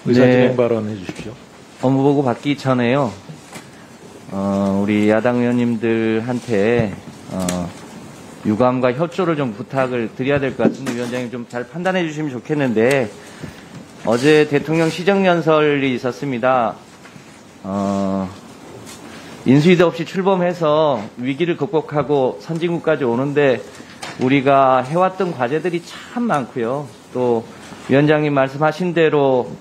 의사진행 발언해 주십시오. 업무보고 받기 전에요. 우리 야당 의원님들한테 유감과 협조를 좀 부탁을 드려야 될 것 같은데 위원장님 좀 잘 판단해 주시면 좋겠는데 어제 대통령 시정연설이 있었습니다. 인수위도 없이 출범해서 위기를 극복하고 선진국까지 오는데 우리가 해왔던 과제들이 참 많고요. 또 위원장님 말씀하신 대로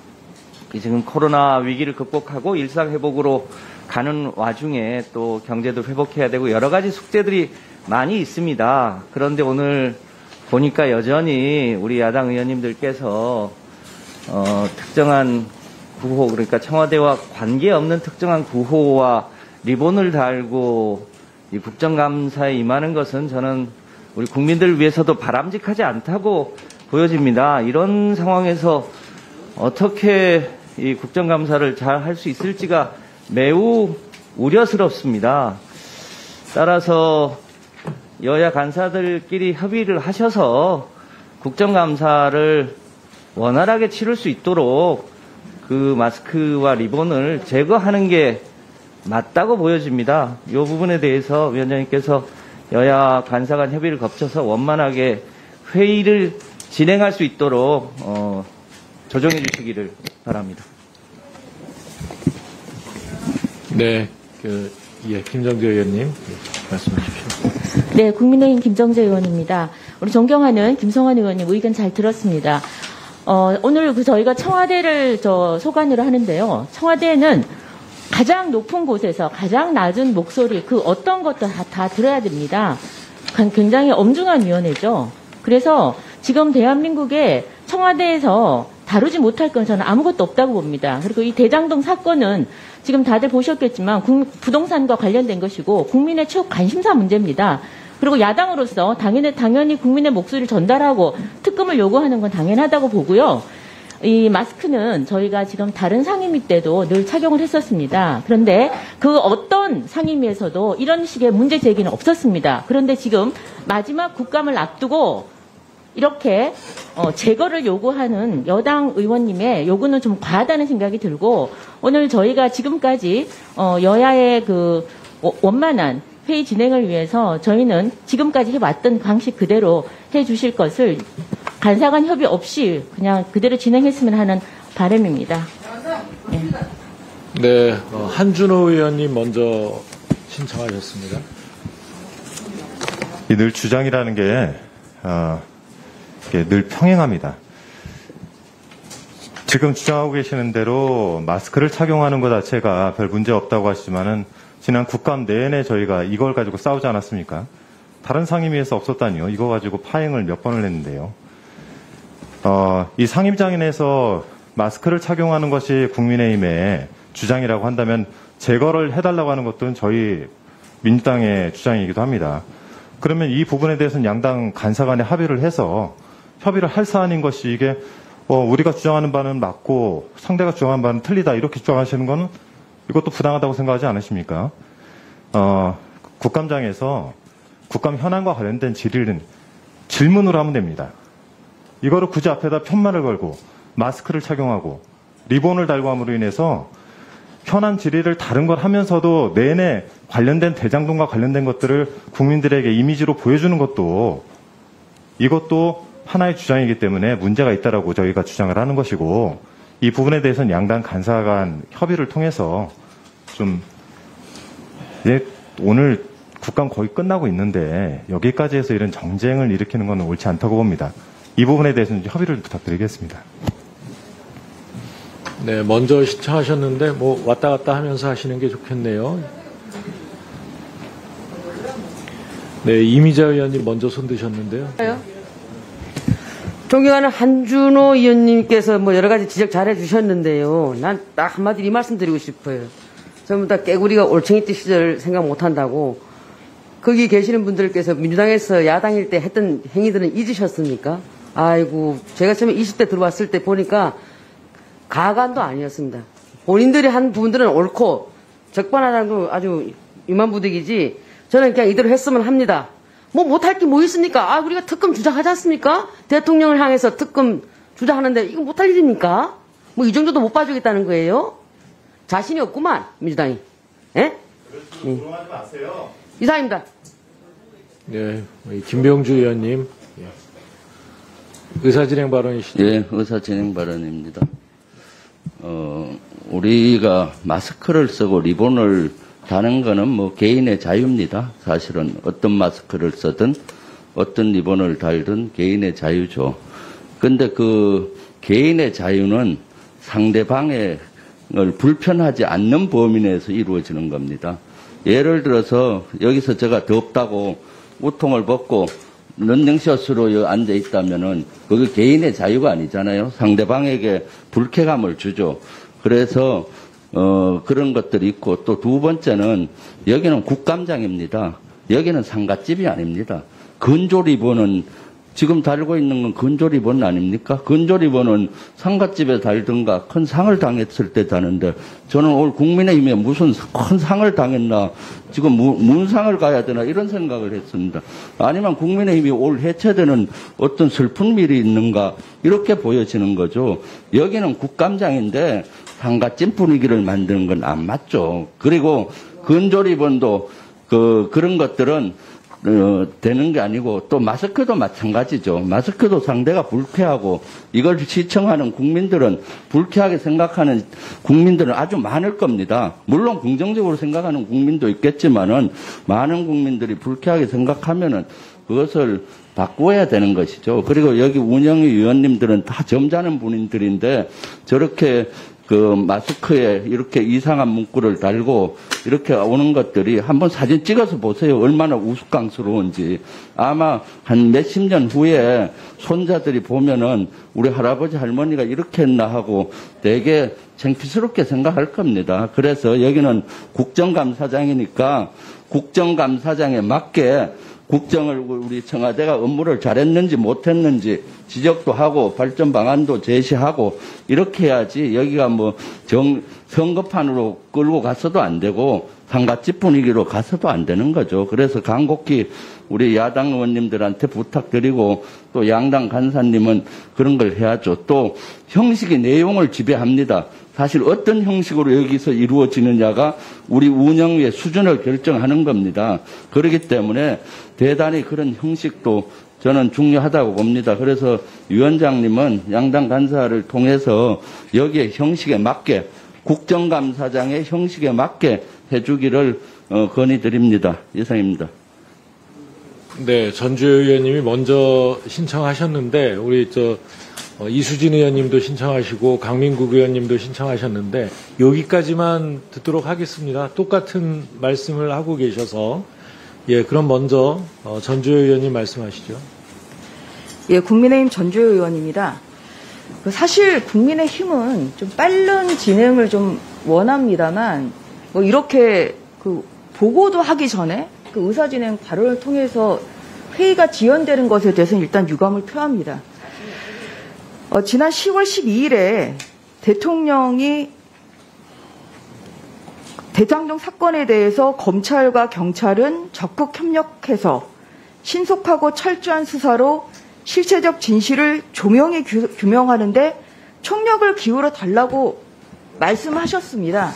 지금 코로나 위기를 극복하고 일상회복으로 가는 와중에 또 경제도 회복해야 되고 여러 가지 숙제들이 많이 있습니다. 그런데 오늘 보니까 여전히 우리 야당 의원님들께서 특정한 구호, 그러니까 청와대와 관계없는 특정한 구호와 리본을 달고 이 국정감사에 임하는 것은 저는 우리 국민들을 위해서도 바람직하지 않다고 보여집니다. 이런 상황에서 어떻게 이 국정감사를 잘 할 수 있을지가 매우 우려스럽습니다. 따라서 여야 간사들끼리 협의를 하셔서 국정감사를 원활하게 치를 수 있도록 그 마스크와 리본을 제거하는 게 맞다고 보여집니다. 이 부분에 대해서 위원장님께서 여야 간사 간 협의를 거쳐서 원만하게 회의를 진행할 수 있도록 조정해 주시기를 바랍니다. 네, 김정재 의원님 말씀해 주십시오. 네, 국민의힘 김정재 의원입니다. 우리 존경하는 김성환 의원님 의견 잘 들었습니다. 오늘 저희가 청와대를 소관으로 하는데요. 청와대는 가장 높은 곳에서 가장 낮은 목소리 그 어떤 것도 다 들어야 됩니다. 굉장히 엄중한 위원회죠. 그래서 지금 대한민국에 청와대에서 다루지 못할 건 저는 아무것도 없다고 봅니다. 그리고 이 대장동 사건은 지금 다들 보셨겠지만 부동산과 관련된 것이고 국민의 최고 관심사 문제입니다. 그리고 야당으로서 당연히 국민의 목소리를 전달하고 특검을 요구하는 건 당연하다고 보고요. 이 마스크는 저희가 지금 다른 상임위 때도 늘 착용을 했었습니다. 그런데 그 어떤 상임위에서도 이런 식의 문제 제기는 없었습니다. 그런데 지금 마지막 국감을 앞두고 이렇게 제거를 요구하는 여당 의원님의 요구는 좀 과하다는 생각이 들고 오늘 저희가 지금까지 여야의 그 원만한 회의 진행을 위해서 저희는 지금까지 해왔던 방식 그대로 해주실 것을 간사간 협의 없이 그냥 그대로 진행했으면 하는 바람입니다. 네, 한준호 의원님 먼저 신청하셨습니다. 늘 주장이라는 게 늘 평행합니다. 지금 주장하고 계시는 대로 마스크를 착용하는 것 자체가 별 문제 없다고 하시지만은 지난 국감 내내 저희가 이걸 가지고 싸우지 않았습니까? 다른 상임위에서 없었다니요. 이거 가지고 파행을 몇 번을 했는데요. 이 상임장인에서 마스크를 착용하는 것이 국민의힘의 주장이라고 한다면 제거를 해달라고 하는 것은 저희 민주당의 주장이기도 합니다. 그러면 이 부분에 대해서는 양당 간사 간에 합의를 해서 협의를 할 사안인 것이 이게 우리가 주장하는 바는 맞고 상대가 주장하는 바는 틀리다 이렇게 주장하시는 것은 이것도 부당하다고 생각하지 않으십니까? 국감장에서 국감 현안과 관련된 질의는 질문으로 하면 됩니다. 이거를 굳이 앞에다 편말을 걸고 마스크를 착용하고 리본을 달고 함으로 인해서 현안 질의를 다른 걸 하면서도 내내 관련된 대장동과 관련된 것들을 국민들에게 이미지로 보여주는 것도 이것도 하나의 주장이기 때문에 문제가 있다라고 저희가 주장을 하는 것이고 이 부분에 대해서는 양당 간사 간 협의를 통해서 좀 오늘 국감 거의 끝나고 있는데 여기까지 해서 이런 정쟁을 일으키는 것은 옳지 않다고 봅니다. 이 부분에 대해서는 협의를 부탁드리겠습니다. 네, 먼저 신청하셨는데 왔다 갔다 하면서 하시는 게 좋겠네요. 네, 이미자 의원님 먼저 손 드셨는데요. 존경하는 한준호 의원님께서 여러 가지 지적 잘해 주셨는데요. 난 딱 한마디 이 말씀 드리고 싶어요. 전부 다 깨구리가 올챙이 때 시절 생각 못 한다고. 거기 계시는 분들께서 민주당에서 야당일 때 했던 행위들은 잊으셨습니까? 아이고, 제가 처음에 20대 들어왔을 때 보니까 가관도 아니었습니다. 본인들이 한 부분들은 옳고 적반하장은 아주 유만부득이지 저는 그냥 이대로 했으면 합니다. 못할 게 뭐 있습니까? 우리가 특검 주장하지 않습니까? 대통령을 향해서 특검 주장하는데 이거 못할 일입니까? 뭐 이 정도도 못 봐주겠다는 거예요? 자신이 없구만, 민주당이. 예? 조롱하지 마세요. 이상입니다. 네, 김병주 의원님. 예. 의사진행 발언이시죠? 예, 의사진행 발언입니다. 우리가 마스크를 쓰고 리본을 다는 거는 뭐 개인의 자유입니다. 사실은 어떤 마스크를 쓰든 어떤 리본을 달든 개인의 자유죠. 근데 그 개인의 자유는 상대방을 불편하지 않는 범위 내에서 이루어지는 겁니다. 예를 들어서 여기서 제가 덥다고 우통을 벗고 런닝샷으로 앉아 있다면은 그게 개인의 자유가 아니잖아요. 상대방에게 불쾌감을 주죠. 그래서 그런 것들이 있고 또 두 번째는 여기는 국감장입니다. 여기는 상갓집이 아닙니다. 건조 리본은 지금 달고 있는 건 건조 리본 아닙니까? 건조 리본은 상갓집에 달든가 큰 상을 당했을 때 다는데 저는 오늘 국민의힘에 무슨 큰 상을 당했나 지금 문상을 가야 되나 이런 생각을 했습니다. 아니면 국민의힘이 올 해체되는 어떤 슬픈 일이 있는가 이렇게 보여지는 거죠. 여기는 국감장인데 상갓집 분위기를 만드는 건 안 맞죠. 그리고 건조 리본도 그런 것들은 되는 게 아니고 또 마스크도 마찬가지죠. 마스크도 상대가 불쾌하고 이걸 시청하는 국민들은 불쾌하게 생각하는 국민들은 아주 많을 겁니다. 물론 긍정적으로 생각하는 국민도 있겠지만은 많은 국민들이 불쾌하게 생각하면은 그것을 바꾸어야 되는 것이죠. 그리고 여기 운영위 위원님들은 다 점잖은 분들인데 저렇게 그 마스크에 이렇게 이상한 문구를 달고 이렇게 오는 것들이 한번 사진 찍어서 보세요. 얼마나 우스꽝스러운지. 아마 한 몇십 년 후에 손자들이 보면은 우리 할아버지 할머니가 이렇게 했나 하고 되게 창피스럽게 생각할 겁니다. 그래서 여기는 국정감사장이니까 국정감사장에 맞게 국정을 우리 청와대가 업무를 잘했는지 못했는지 지적도 하고 발전 방안도 제시하고 이렇게 해야지 여기가 뭐 선거판으로 끌고 가서도 안 되고 상갓집 분위기로 가서도 안 되는 거죠. 그래서 간곡히 우리 야당 의원님들한테 부탁드리고 또 양당 간사님은 그런 걸 해야죠. 또 형식이 내용을 지배합니다. 사실 어떤 형식으로 여기서 이루어지느냐가 우리 운영의 수준을 결정하는 겁니다. 그렇기 때문에 대단히 그런 형식도 저는 중요하다고 봅니다. 그래서 위원장님은 양당 간사를 통해서 여기에 형식에 맞게 국정감사장의 형식에 맞게 해주기를 건의드립니다. 이상입니다. 네, 전주혜 의원님이 먼저 신청하셨는데 우리 이수진 의원님도 신청하시고 강민국 의원님도 신청하셨는데 여기까지만 듣도록 하겠습니다. 똑같은 말씀을 하고 계셔서 예, 그럼 먼저 전주혜 의원님 말씀하시죠. 예, 국민의힘 전주혜 의원입니다. 사실 국민의힘은 좀 빠른 진행을 좀 원합니다만 뭐 이렇게 보고도 하기 전에 의사진행 발언을 통해서 회의가 지연되는 것에 대해서는 일단 유감을 표합니다. 지난 10월 12일에 대통령이 대장동 사건에 대해서 검찰과 경찰은 적극 협력해서 신속하고 철저한 수사로 실체적 진실을 조명히 규명하는데 총력을 기울여 달라고 말씀하셨습니다.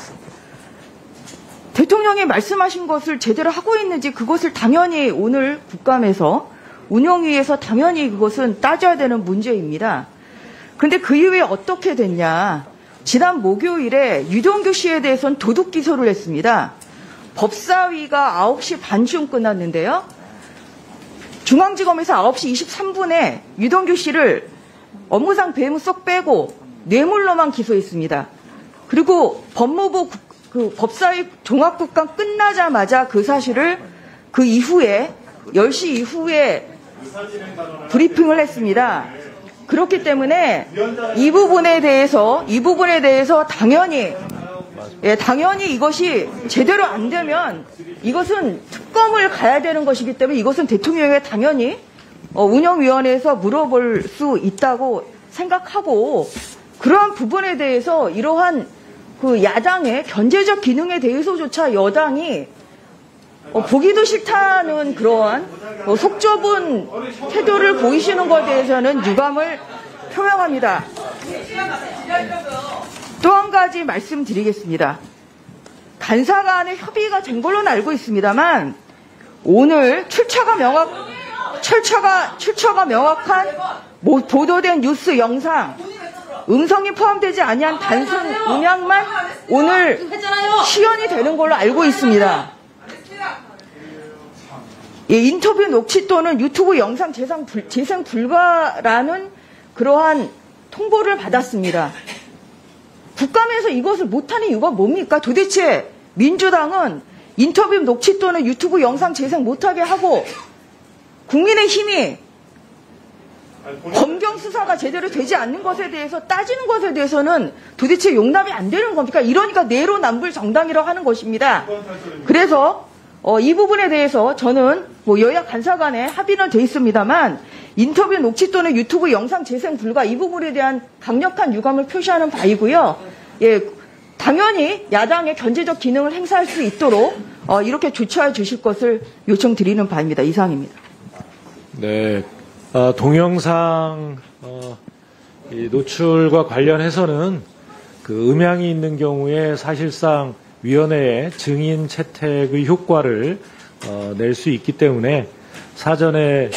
대통령이 말씀하신 것을 제대로 하고 있는지 그것을 당연히 오늘 국감에서 운영위에서 당연히 그것은 따져야 되는 문제입니다. 그런데 그 이후에 어떻게 됐냐. 지난 목요일에 유동규 씨에 대해서는 도둑 기소를 했습니다. 법사위가 9시 반쯤 끝났는데요. 중앙지검에서 9시 23분에 유동규 씨를 업무상 배임 쏙 빼고 뇌물로만 기소했습니다. 그리고 법무부 법사위 종합국감 끝나자마자 그 사실을 그 이후에 10시 이후에 브리핑을 했습니다. 그렇기 때문에 이 부분에 대해서 당연히 이것이 제대로 안 되면 이것은 특검을 가야 되는 것이기 때문에 이것은 대통령에게 당연히 운영위원회에서 물어볼 수 있다고 생각하고 그러한 부분에 대해서 이러한 야당의 견제적 기능에 대해서조차 여당이 보기도 싫다는 그러한 속 좁은 태도를 보이시는 것에 대해서는 유감을 표명합니다. 또 한 가지 말씀드리겠습니다. 간사 간의 협의가 된 걸로는 알고 있습니다만 오늘 출처가 명확한 보도된 뉴스 영상 음성이 포함되지 아니한 단순 음향만 오늘 시연이 되는 걸로 알고 있습니다. 예, 인터뷰 녹취 또는 유튜브 영상 재생 불가라는 그러한 통보를 받았습니다. 국감에서 이것을 못하는 이유가 뭡니까? 도대체 민주당은 인터뷰 녹취 또는 유튜브 영상 재생 못하게 하고 국민의힘이 검경 수사가 제대로 되지 않는 것에 대해서 따지는 것에 대해서는 도대체 용납이 안 되는 겁니까? 이러니까 내로남불 정당이라고 하는 것입니다. 그래서 이 부분에 대해서 저는 여야 간사 간에 합의는 돼 있습니다만 인터뷰 녹취 또는 유튜브 영상 재생 불가 이 부분에 대한 강력한 유감을 표시하는 바이고요. 예, 당연히 야당의 견제적 기능을 행사할 수 있도록 이렇게 조처해 주실 것을 요청드리는 바입니다. 이상입니다. 네, 동영상 이 노출과 관련해서는 그 음향이 있는 경우에 사실상 위원회의 증인 채택의 효과를 낼 수 있기 때문에 사전에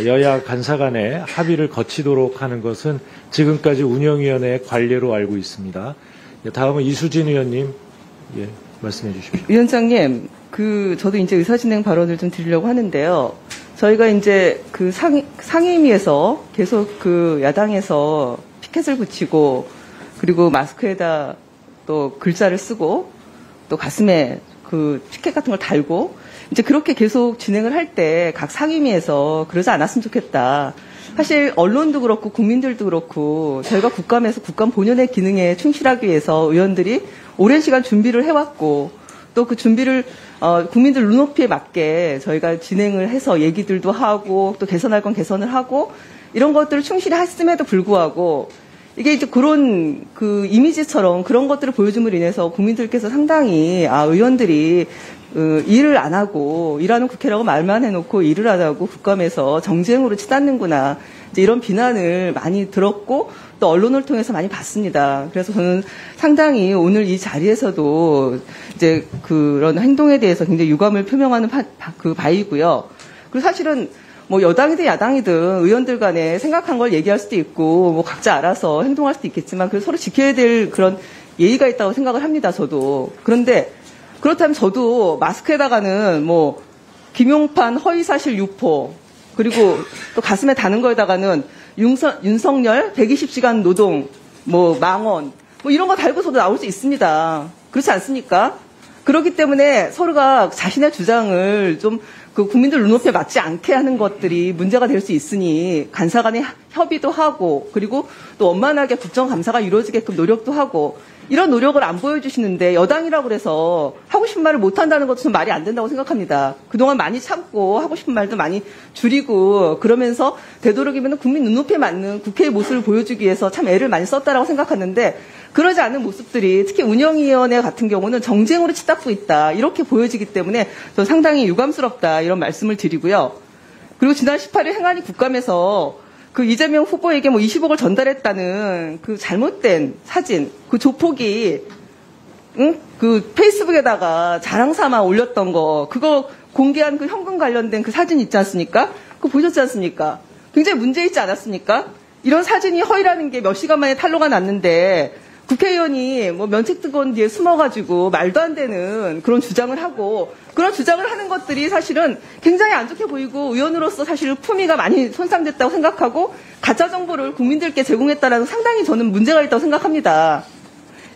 여야 간사 간의 합의를 거치도록 하는 것은 지금까지 운영위원회의 관례로 알고 있습니다. 다음은 이수진 의원님, 예, 말씀해 주십시오. 위원장님, 저도 이제 의사진행 발언을 좀 드리려고 하는데요. 저희가 이제 그 상임위에서 계속 야당에서 피켓을 붙이고 그리고 마스크에다 또 글자를 쓰고 또 가슴에 피켓 같은 걸 달고 이제 그렇게 계속 진행을 할 때 각 상임위에서 그러지 않았으면 좋겠다. 사실 언론도 그렇고 국민들도 그렇고 저희가 국감에서 국감 본연의 기능에 충실하기 위해서 의원들이 오랜 시간 준비를 해왔고 또 그 준비를 국민들 눈높이에 맞게 저희가 진행을 해서 얘기들도 하고 또 개선할 건 개선을 하고 이런 것들을 충실히 했음에도 불구하고 이게 이제 그런 이미지처럼 그런 것들을 보여줌으로 인해서 국민들께서 상당히 의원들이 일을 안 하고 일하는 국회라고 말만 해놓고 일을 안 하고 국감에서 정쟁으로 치닫는구나 이제 이런 비난을 많이 들었고 또 언론을 통해서 많이 봤습니다. 그래서 저는 상당히 오늘 이 자리에서도 이제 그런 행동에 대해서 굉장히 유감을 표명하는 바이고요. 그리고 사실은 여당이든 야당이든 의원들 간에 생각한 걸 얘기할 수도 있고 각자 알아서 행동할 수도 있겠지만 서로 지켜야 될 그런 예의가 있다고 생각을 합니다. 저도. 그런데 그렇다면 저도 마스크에다가는 김용판 허위사실 유포 그리고 또 가슴에 다는 거에다가는 윤석열 120시간 노동 망원 이런 거 달고서도 나올 수 있습니다. 그렇지 않습니까? 그렇기 때문에 서로가 자신의 주장을 좀 국민들 눈높이에 맞지 않게 하는 것들이 문제가 될 수 있으니 간사 간의 협의도 하고 그리고 또 원만하게 국정감사가 이루어지게끔 노력도 하고 이런 노력을 안 보여주시는데 여당이라고 그래서 하고 싶은 말을 못한다는 것도 좀 말이 안 된다고 생각합니다. 그동안 많이 참고 하고 싶은 말도 많이 줄이고 그러면서 되도록이면 국민 눈높이에 맞는 국회의 모습을 보여주기 위해서 참 애를 많이 썼다라고 생각하는데 그러지 않은 모습들이 특히 운영위원회 같은 경우는 정쟁으로 치닫고 있다 이렇게 보여지기 때문에 저 상당히 유감스럽다 이런 말씀을 드리고요. 그리고 지난 18일 행안위 국감에서 이재명 후보에게 20억을 전달했다는 잘못된 사진, 조폭이 페이스북에다가 자랑 삼아 올렸던 거, 그거 공개한 현금 관련된 사진 있지 않습니까? 그거 보셨지 않습니까? 굉장히 문제 있지 않았습니까? 이런 사진이 허위라는 게 몇 시간 만에 탄로가 났는데 국회의원이 면책특권 뒤에 숨어가지고 말도 안 되는 그런 주장을 하고 그런 주장을 하는 것들이 사실은 굉장히 안 좋게 보이고 의원으로서 사실 품위가 많이 손상됐다고 생각하고 가짜 정보를 국민들께 제공했다라는 상당히 저는 문제가 있다고 생각합니다.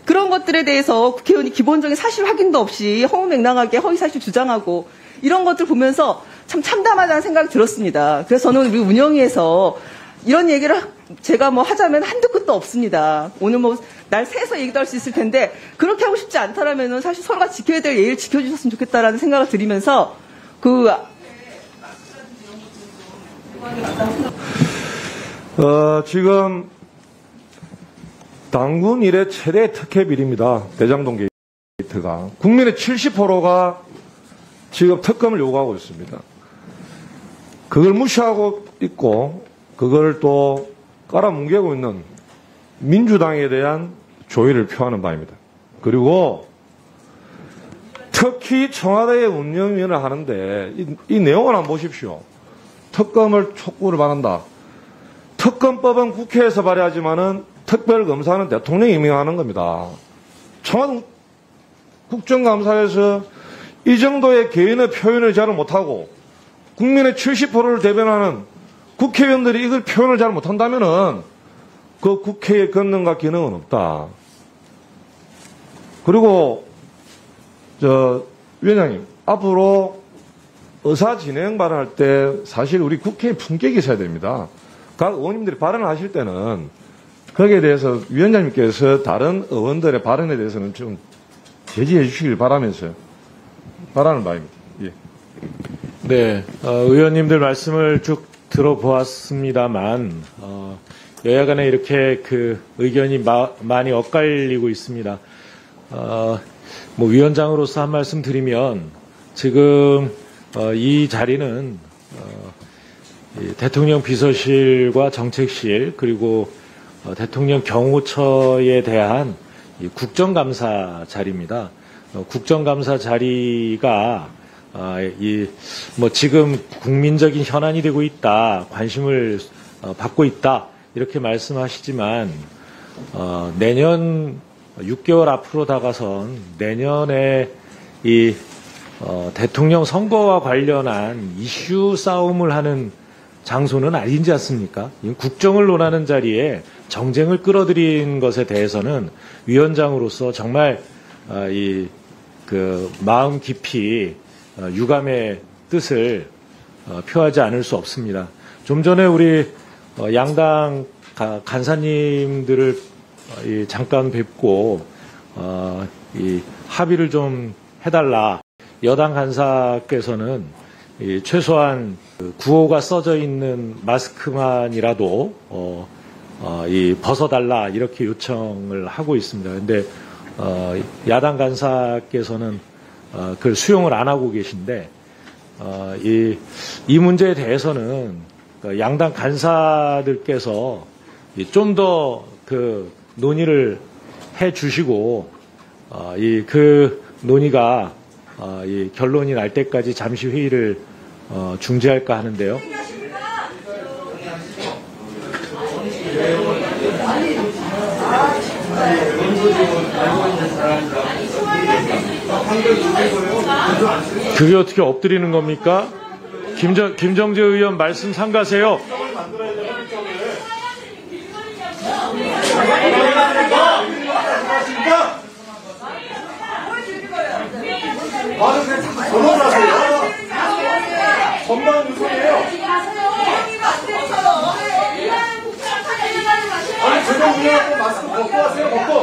그런 것들에 대해서 국회의원이 기본적인 사실 확인도 없이 허무맹랑하게 허위사실 주장하고 이런 것들 보면서 참 참담하다는 생각이 들었습니다. 그래서 저는 우리 운영위에서 이런 얘기를 제가 하자면 한두 끝도 없습니다. 오늘 날 새서 얘기도 할 수 있을 텐데 그렇게 하고 싶지 않다라면은 사실 서로가 지켜야 될 예의를 지켜주셨으면 좋겠다라는 생각을 드리면서 지금 당군 이래 최대 특혜 비리입니다. 대장동 게이트가 국민의 70%가 지금 특검을 요구하고 있습니다. 그걸 무시하고 있고 그걸 또 깔아뭉개고 있는 민주당에 대한 조의를 표하는 바입니다. 그리고 특히 청와대의 운영위원회를 하는데 이 내용을 한번 보십시오. 특검을 촉구를 바란다. 특검법은 국회에서 발의하지만은 특별검사는 대통령이 임명하는 겁니다. 청와대 국정감사에서 이 정도의 개인의 표현을 잘 못하고 국민의 70%를 대변하는 국회의원들이 이걸 표현을 잘 못한다면은 그 국회의 권능과 기능은 없다. 그리고 위원장님, 앞으로 의사 진행 발언할 때 사실 우리 국회에 품격이 있어야 됩니다. 각 의원님들이 발언을 하실 때는 거기에 대해서 위원장님께서 다른 의원들의 발언에 대해서는 좀 제지해 주시길 바라면서 바라는 바입니다. 예. 네, 의원님들 말씀을 쭉 들어보았습니다만 여야 간에 이렇게 그 의견이 많이 엇갈리고 있습니다. 뭐 위원장으로서 한 말씀 드리면 지금 이 자리는 이 대통령 비서실과 정책실 그리고 대통령 경호처에 대한 이 국정감사 자리입니다. 국정감사 자리가 뭐 지금 국민적인 현안이 되고 있다, 관심을 받고 있다 이렇게 말씀하시지만 내년 6개월 앞으로 다가선 내년에 이 대통령 선거와 관련한 이슈 싸움을 하는 장소는 아니지 않습니까? 국정을 논하는 자리에 정쟁을 끌어들인 것에 대해서는 위원장으로서 정말 그 마음 깊이 유감의 뜻을 표하지 않을 수 없습니다. 좀 전에 우리 양당 간사님들을 잠깐 뵙고 이 합의를 좀 해달라. 여당 간사께서는 최소한 구호가 써져 있는 마스크만이라도 벗어달라 이렇게 요청을 하고 있습니다. 그런데 야당 간사께서는 그걸 수용을 안 하고 계신데 이 문제에 대해서는 양당 간사들께서 좀 더 그 논의를 해 주시고 그 논의가 이 결론이 날 때까지 잠시 회의를 중지할까 하는데요. 그게 어떻게 엎드리는 겁니까? 김정재 의원 말씀 삼가세요.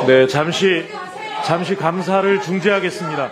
네, 잠시 감사를 중지하겠습니다.